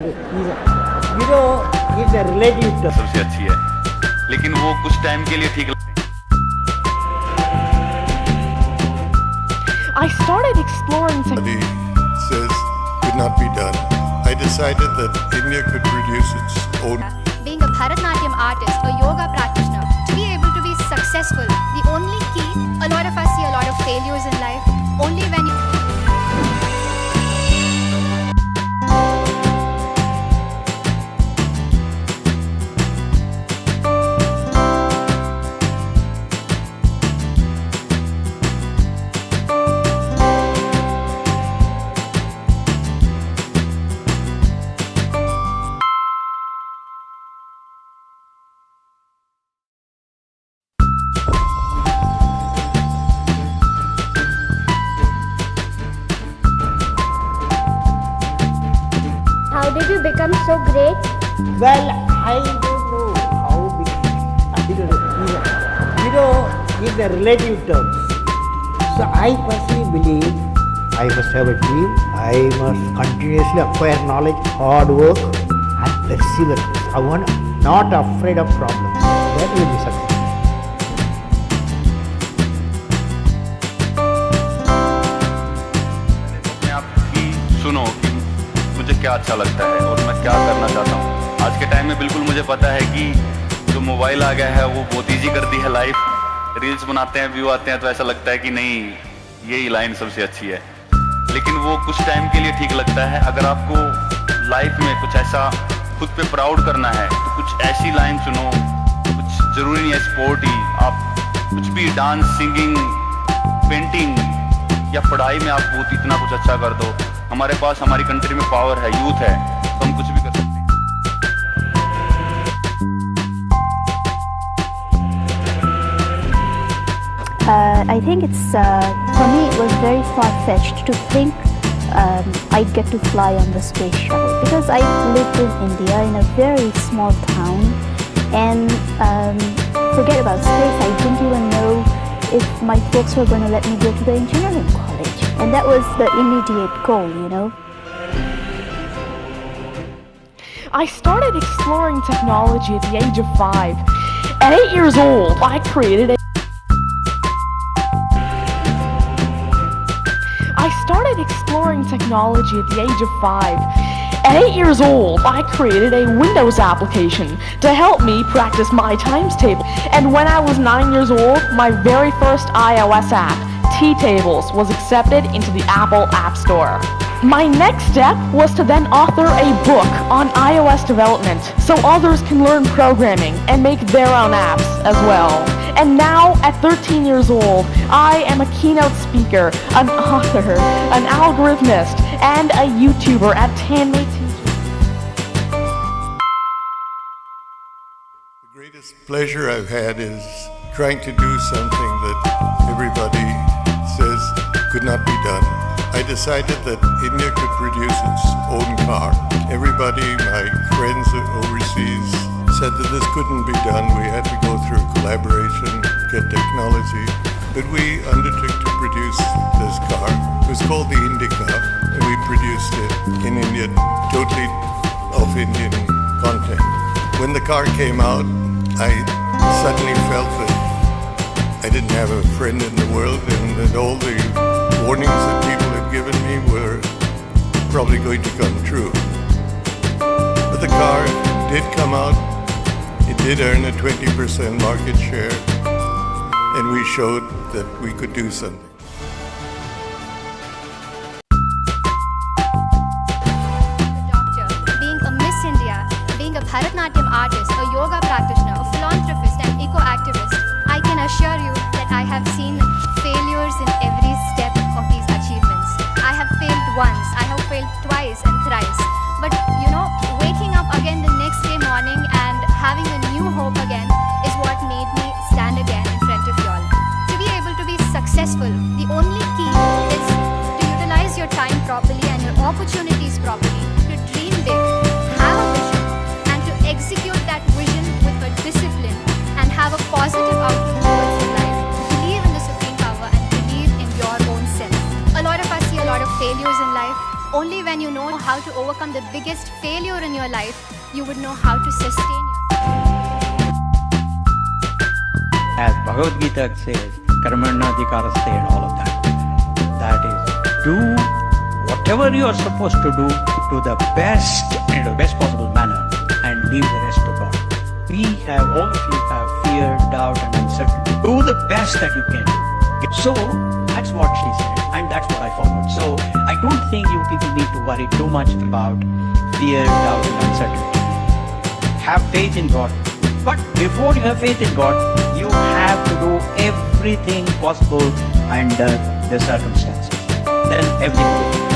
is a relative term. सबसे अच्छी है, लेकिन वो कुछ टाइम के लिए ठीक I started exploring Study says could not be done. I decided that India could produce its own. Being a Bharatanatyam artist, a yoga practitioner, to be able to be successful, the only key, a lot of us see a lot of failures in life, only when you... How did you become so great? Well, I don't know how big. Is a relative terms. So I personally believe I must have a dream. I must continuously acquire knowledge, hard work, and perseverance. I want not afraid of problems. That will be success. अपने आप की सुनो कि मुझे क्या अच्छा लगता है और मैं क्या करना चाहता हूँ। आज के टाइम में बिल्कुल मुझे पता है कि जो मोबाइल आ गया है वो बहुत ईजी कर दी है लाइफ। रील्स बनाते हैं, व्यू आते हैं तो ऐसा लगता है कि नहीं यही लाइन सबसे अच्छी है, लेकिन वो कुछ टाइम के लिए ठीक लगता है। अगर आपको लाइफ में कुछ ऐसा खुद पे प्राउड करना है तो कुछ ऐसी लाइन सुनो। कुछ जरूरी नहीं है स्पोर्ट ही, आप कुछ भी डांस, सिंगिंग, पेंटिंग या पढ़ाई में आप बहुत इतना कुछ अच्छा कर दो। हमारे पास हमारी कंट्री में पावर है, यूथ है, तो हम कुछ भी कर सकते हैं। I think for me it was very far-fetched to think I'd get to fly on the space shuttle, because I lived in India in a very small town, and forget about space, I didn't even know if my folks were going to let me go to the engineering college, and that was the immediate goal, you know. I started exploring technology at the age of 5. At 8 years old, I started exploring technology at the age of 5. At 8 years old, I created a Windows application to help me practice my times table. And when I was 9 years old, my very first iOS app, T-Tables, was accepted into the Apple App Store. My next step was to then author a book on iOS development so others can learn programming and make their own apps as well. And now, at 13 years old, I am a keynote speaker, an author, an algorithmist, and a YouTuber at Tanmay Teachers. The greatest pleasure I've had is trying to do something that everybody says could not be done. I decided that India could produce its own car. Everybody, my friends overseas, said that this couldn't be done. We had to go through collaboration, get technology. But we undertook to produce this car. It was called the Indica, and we produced it in India, totally of Indian content. When the car came out, I suddenly felt that I didn't have a friend in the world, and that all the warnings that people had given me were probably going to come true. But the car did come out. It did earn a 20% market share, and we showed that we could do something. Doctor, being a Miss India, being a Bharatanatyam artist, a yoga practitioner, a philanthropist and eco-activist, I can assure you that I have seen failures in every step of these achievements. I have failed once, I have failed twice and thrice. But you know, waking up again the next day morning and having a new hope again is what made me stand again in front of y'all. To be able to be successful, the only key is to utilize your time properly and your opportunities properly, to dream big, have a vision, and to execute that vision with a discipline and have a positive outlook towards your life. Believe in the supreme power and believe in your own self. A lot of us see a lot of failures in life. Only when you know how how to overcome the biggest failure in your life, you would know how to sustain yourself. As Bhagavad Gita says, Karmanadhikaraste and all of that. That is, do whatever you are supposed to do to the best, in the best possible manner, and leave the rest to God. All of you have fear, doubt, and uncertainty. Do the best that you can do. So, that's what she said, and that's what I followed. So, I don't think you people need to worry too much about fear, doubt, and uncertainty. Have faith in God. But before you have faith in God, you have to do everything possible under the circumstances. Then everything will be.